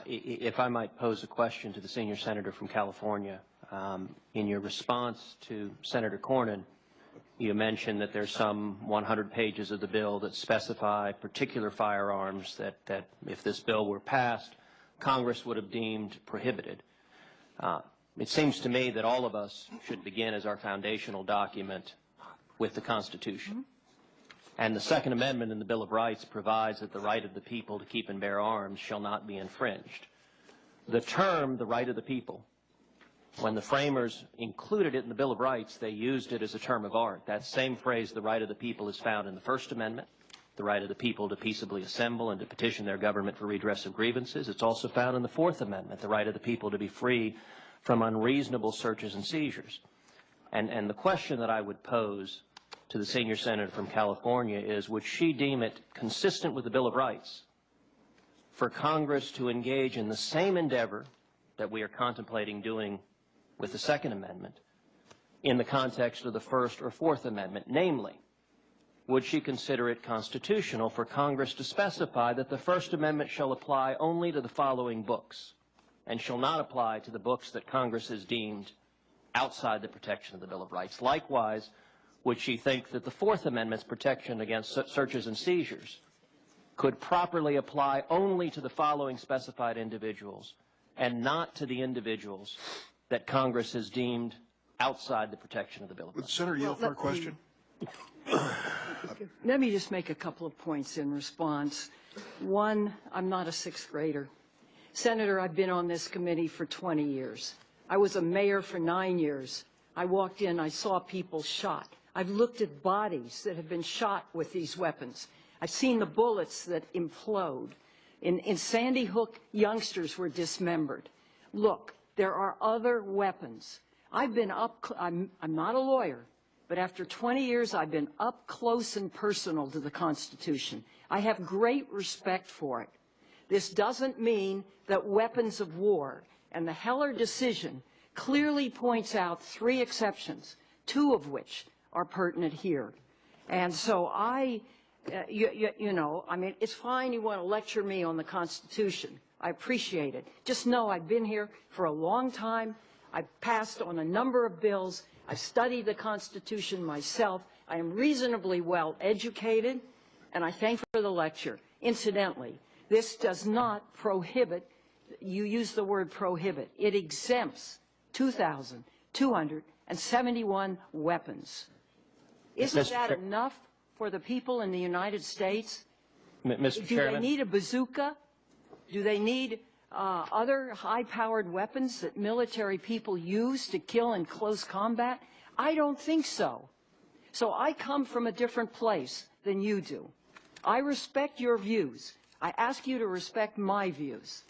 If I might pose a question to the senior senator from California. In your response to Senator Cornyn, you mentioned that there's some 100 pages of the bill that specify particular firearms that if this bill were passed, Congress would have deemed prohibited. It seems to me that all of us should begin as our foundational document with the Constitution. And the Second Amendment in the Bill of Rights provides that the right of the people to keep and bear arms shall not be infringed. The term, the right of the people, when the framers included it in the Bill of Rights, they used it as a term of art. That same phrase, the right of the people, is found in the First Amendment, the right of the people to peaceably assemble and to petition their government for redress of grievances. It's also found in the Fourth Amendment, the right of the people to be free from unreasonable searches and seizures. And the question that I would pose to the senior senator from California is, would she deem it consistent with the Bill of Rights for Congress to engage in the same endeavor that we are contemplating doing with the Second Amendment in the context of the First or Fourth Amendment? Namely, would she consider it constitutional for Congress to specify that the First Amendment shall apply only to the following books and shall not apply to the books that Congress has deemed outside the protection of the Bill of Rights? Likewise, would she think that the Fourth Amendment's protection against searches and seizures could properly apply only to the following specified individuals and not to the individuals that Congress has deemed outside the protection of the Bill of Rights? Would Senator yield for a question? Let me just make a couple of points in response. One, I'm not a sixth grader. Senator, I've been on this committee for 20 years. I was a mayor for 9 years. I walked in, I saw people shot. I've looked at bodies that have been shot with these weapons. I've seen the bullets that implode. In Sandy Hook, youngsters were dismembered. Look, there are other weapons. I've been up, I'm not a lawyer, but after 20 years, I've been up close and personal to the Constitution. I have great respect for it. This doesn't mean that weapons of war, and the Heller decision clearly points out 3 exceptions, 2 of which are pertinent here. And so you know, I mean, it's fine you want to lecture me on the Constitution. I appreciate it. Just know I've been here for a long time. I've passed on a number of bills. I've studied the Constitution myself. I am reasonably well educated, and I thank you for the lecture. Incidentally, this does not prohibit, you use the word prohibit, it exempts 2,271 weapons. Isn't that enough for the people in the United States? Mr. Do Chairman? they need a bazooka? Do they need other high-powered weapons that military people use to kill in close combat? I don't think so. So I come from a different place than you do. I respect your views. I ask you to respect my views.